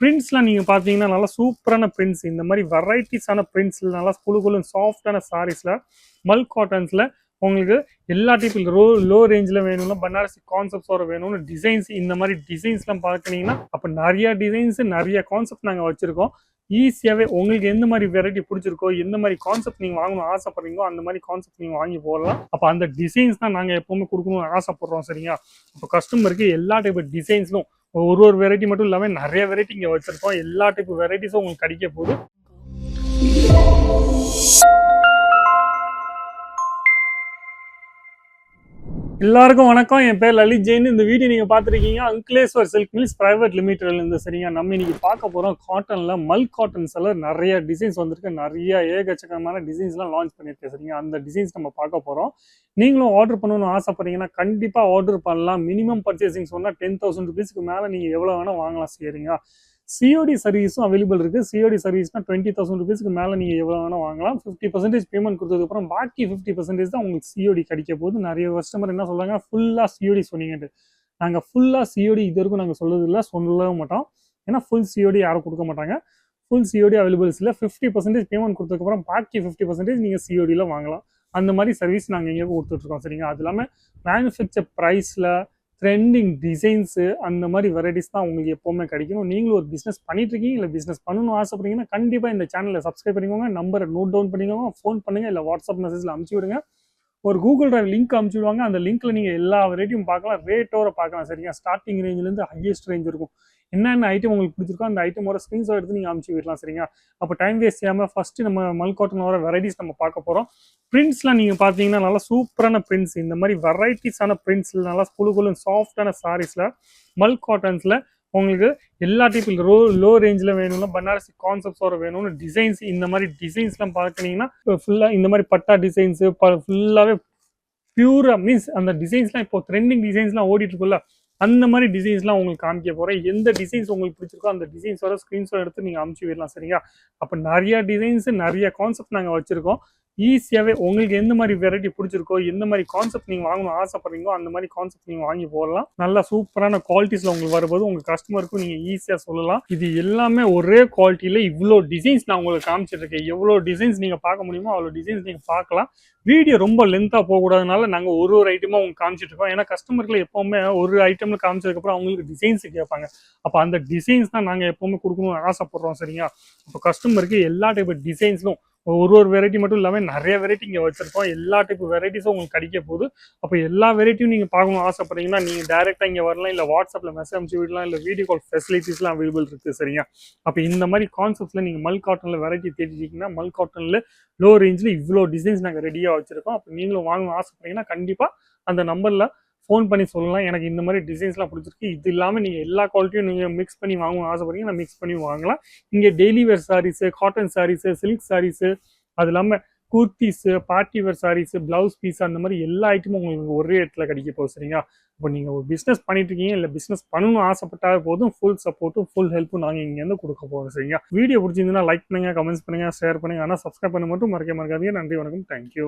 பிரிண்ட்ஸ்லாம் நீங்கள் பார்த்தீங்கன்னா நல்லா சூப்பரான பிரிண்ட்ஸ், இந்த மாதிரி வெரைட்டிஸான பிரிண்ட்ஸில் நல்லா குழு சாஃப்டான சாரீஸில் மல்க் காட்டன்ஸில் உங்களுக்கு எல்லா டைப் லோ ரேஞ்சில் வேணும்னா பனாரசி கான்செப்ட்ஸோட வேணும்னு டிசைன்ஸ், இந்த மாதிரி டிசைன்ஸ்லாம் பார்க்குறீங்கன்னா அப்போ நிறைய டிசைன்ஸ் நிறைய கான்செப்ட் நாங்கள் வச்சுருக்கோம். ஈஸியாகவே உங்களுக்கு எந்த மாதிரி வெரைட்டி பிடிச்சிருக்கோ, எந்த மாதிரி கான்செப்ட் நீங்கள் வாங்கணும் ஆசைப்படுறீங்களோ அந்த மாதிரி கான்செப்ட் நீங்கள் வாங்கி போடலாம். அப்போ அந்த டிசைன்ஸ் தான் நாங்கள் எப்போவுமே கொடுக்கணும்னு ஆசைப்படுறோம். சரிங்களா? அப்போ கஸ்டமருக்கு எல்லா டைப் டிசைன்ஸும் ஒரு வெரைட்டி மட்டும் இல்லாமல் நிறைய வெரைட்டி இங்கே வச்சுருக்கோம். எல்லா டைப் வெரைட்டிஸும் உங்களுக்கு கிடைக்க போகுது. எல்லாருக்கும் வணக்கம். என் பேர் லலித் ஜெயின். இந்த வீடியோ நீங்கள் பார்த்துருக்கீங்க அங்கிலேஸ்வர் சில்க் மில்ஸ் பிரைவேட் லிமிடெட்லேருந்து. சரிங்க, நம்ம இன்னைக்கு பார்க்க போகிறோம் காட்டனில் மல்க் காட்டன்ஸில் நிறைய டிசைன்ஸ் வந்திருக்கு. நிறைய ஏகச்சக்கமான டிசைன்ஸ்லாம் லான்ச் பண்ணியிருக்கேன். சரிங்க, அந்த டிசைன்ஸ் நம்ம பார்க்க போகிறோம். நீங்களும் ஆர்டர் பண்ணணும்னு ஆசைப்படுறீங்கன்னா கண்டிப்பாக ஆர்டர் பண்ணலாம். மினிமம் பர்ச்சேசிங் சொன்னால் 10,000 rupeesக்கு மேலே நீங்கள் எவ்வளோ வேணால் வாங்கலாம். சரிங்களா? சிஓடி சர்வீஸும் அவைலபிள் இருக்குது. சிஓடி சர்வீஸ்னா 20,000 rupeesக்கு மேலே நீங்கள் எவ்வளோ வேணால் வாங்கலாம். 50% பேமெண்ட் கொடுத்ததுக்கப்புறம் பாக்கி 50% தான் உங்களுக்கு சிஓடி கிடைக்க போகுது. நிறைய கஸ்டமர் என்ன சொல்கிறாங்க, ஃபுல்லாக சிஓடி சொன்னீங்கன்ட்டு. நாங்கள் ஃபுல்லாக சிஓடி இது வரைக்கும் நாங்கள் சொல்லதில்லை, சொல்லவே மாட்டோம். ஏன்னா ஃபுல் சிஓடி யாரும் கொடுக்க மாட்டாங்க. ஃபுல் சிஓடி அவைலபிள்ஸ் இல்லை. 50% பேமெண்ட் கொடுத்ததுக்கப்புறம் பாக்கி 50% நீங்கள் சிஓடியில் வாங்கலாம். அந்த மாதிரி சர்வீஸ் நாங்கள் எங்கேயும் கொடுத்துட்ருக்கோம். சரிங்க, அது இல்லாமல் மேனுஃபேக்சர் ப்ரைஸில் ட்ரெண்டிங் டிசைன்ஸு அந்த மாதிரி வெரைட்டிஸ் தான் உங்களுக்கு எப்போவுமே கிடைக்கணும். நீங்களும் ஒரு பிஸ்னஸ் பண்ணிட்டு இருக்கீங்க, இல்லை பிஸ்னஸ் பண்ணணும்னு ஆசைப்படுறீங்கன்னா கண்டிப்பாக இந்த சேனலில் சப்ஸ்கிரைப் பண்ணிக்கோங்க. நம்பரை நோட் டவுன் பண்ணிக்கோங்க, ஃபோன் பண்ணுங்கள், இல்லை வாட்ஸ்அப் மெசேஜில் அனுப்பிச்சி விடுங்க. ஒரு கூகுள் டிரைவ் லிங்க் அனுப்பிச்சுடுவாங்க. அந்த லிங்க்கில் நீங்கள் எல்லா வெரைட்டியும் பார்க்கலாம், ரேட்டோட பார்க்கலாம். சரிங்க, ஸ்டார்டிங் ரேஞ்சிலேருந்து ஹையஸ்ட் ரேஞ்ச் இருக்கும். என்னென்ன ஐட்டம் உங்களுக்கு பிடிச்சிருக்கோ அந்த ஐட்டமோட ஸ்க்ரீன்ஷாட் எடுத்து நீங்கள் அனுப்பிச்சி விடலாம். சரிங்க, அப்போ டைம் வேஸ்ட் செய்யாமல் ஃபஸ்ட்டு நம்ம மல்க் காட்டனோட வெரைட்டிஸ் நம்ம பார்க்க போகிறோம். பிரிண்ட்ஸ்லாம் நீங்கள் பார்த்தீங்கன்னா நல்லா சூப்பரான பிரிண்ட்ஸ், இந்த மாதிரி வெரைட்டிஸான பிரிண்ட்ஸில் நல்லா குழு சாஃப்டான சாரீஸில் மல்க் காட்டன்ஸில் உங்களுக்கு எல்லா டைப் லோ ரேஞ்சில் வேணும்னா பனாரசி கான்செப்ட்ஸோட வேணும்னு டிசைன்ஸ், இந்த மாதிரி டிசைன்ஸ்லாம் பார்க்குறீங்கன்னா ஃபுல்லாக இந்த மாதிரி பட்டா டிசைன்ஸு ஃபுல்லாகவே பியூரா மீன்ஸ் அந்த டிசைன்ஸ்லாம் இப்போ ட்ரெண்டிங் டிசைன்ஸ்லாம் ஓடிட்டு இருக்குல்ல, அந்த மாதிரி டிசைன்ஸ்லாம் உங்களுக்கு காமிக்க போகிறேன். எந்த டிசைன்ஸ் உங்களுக்கு பிடிச்சிருக்கோ அந்த டிசைன்ஸோட ஸ்க்ரீன்ஷாட் எடுத்து நீங்கள் அனுப்பிச்சி விடலாம். சரிங்களா? அப்போ நிறைய டிசைன்ஸு நிறைய கான்செப்ட் நாங்கள் வச்சுருக்கோம். ஈஸியாகவே உங்களுக்கு எந்த மாதிரி வெரைட்டி பிடிச்சிருக்கோ, எந்த மாதிரி கான்செப்ட் நீங்கள் வாங்கணும் ஆசைப்படுறீங்களோ அந்த மாதிரி கான்செப்ட் நீங்கள் வாங்கி போடலாம். நல்லா சூப்பரான குவாலிட்டிஸில் உங்களுக்கு வரும்போது உங்கள் கஸ்டமருக்கும் நீங்கள் ஈஸியாக சொல்லலாம். இது எல்லாமே ஒரே குவாலிட்டியில் இவ்வளோ டிசைன்ஸ் நான் உங்களுக்கு காமிச்சிட்ருக்கேன். எவ்வளோ டிசைன்ஸ் நீங்கள் பார்க்க முடியுமோ அவ்வளோ டிசைன்ஸ் நீங்கள் பார்க்கலாம். வீடியோ ரொம்ப லென்த்தாக போகக்கூடாதுனால நாங்கள் ஒரு ஐட்டமாக உங்களுக்கு காமிச்சிட்ருக்கோம். ஏன்னா கஸ்டமர்களை எப்போவுமே ஒரு ஐட்டமில் காமிச்சதுக்கப்புறம் அவங்களுக்கு டிசைன்ஸ் கேட்பாங்க. அப்போ அந்த டிசைன்ஸ் தான் நாங்கள் எப்போவுமே கொடுக்கணும்னு ஆசைப்படுறோம். சரிங்களா? அப்போ கஸ்டமருக்கு எல்லா டைப் டிசைன்ஸும் ஒரு வெரைட்டி மட்டும் இல்லாமல் நிறைய வெரைட்டி இங்கே வச்சிருக்கோம். எல்லா டைப் வெரைட்டிஸும் உங்களுக்கு கிடைக்க போகுது. அப்போ எல்லா வெரைட்டியும் நீங்கள் பார்க்கணும் ஆசைப்படுறீங்கன்னா நீங்கள் டேரெக்டாக இங்கே வரலாம், இல்லை வாட்ஸ்அப்பில் மெசேஜ் அனுப்பிச்சு விடலாம், இல்லை வீடியோ கால் ஃபெசிலிட்டிஸ்லாம் அவைலபிள் இருக்குது. சரிங்க, அப்போ இந்த மாதிரி கான்செப்ட்ஸில் நீங்கள் மல்க் காட்டனில் வெரைட்டி தேடிட்டீங்கன்னா மல்க் காட்டனில் லோ ரேஞ்சில் இவ்வளோ டிசைன்ஸ் நாங்கள் ரெடியாக வச்சுருக்கோம். அப்போ நீங்களும் வாங்கணும் ஆசைப்படுறீங்கன்னா கண்டிப்பாக அந்த நம்பரில் ஃபோன் பண்ணி சொல்லலாம், எனக்கு இந்த மாதிரி டிசைன்ஸ்லாம் பிடிச்சிருக்கு. இது இல்லாமல் நீங்கள் எல்லா குவாலிட்டியும் நீங்கள் மிக்ஸ் பண்ணி வாங்கணும் ஆசைப்படுறீங்கன்னா மிக்ஸ் பண்ணி வாங்கலாம். இங்கே daily wear sarees, cotton sarees, silk sarees, அது இல்லாமல் kurtis, party wear sarees, blouse piece, அந்த மாதிரி எல்லா ஐட்டமும் உங்களுக்கு ஒரே இடத்துல கிடைக்க போகுது. சரிங்களா? இப்போ நீங்கள் ஒரு பிஸ்னஸ் பண்ணிட்டு இருக்கீங்க, இல்லை பிஸ்னஸ் பண்ணணும்னு ஆசைப்பட்டாவே போதும், ஃபுல் சப்போர்ட்டும் ஃபுல் ஹெல்ப்பும் நாங்கள் இங்கேருந்து கொடுக்க போகிறோம். சரிங்களா? வீடியோ பிடிச்சிருந்ததுன்னா லைக் பண்ணுங்கள், கமெண்ட்ஸ் பண்ணுங்கள், ஷேர் பண்ணுங்கள். ஆனால் சப்ஸ்கிரைப் பண்ண மட்டும் மறக்காதீங்க. நன்றி, வணக்கம், தேங்க்யூ.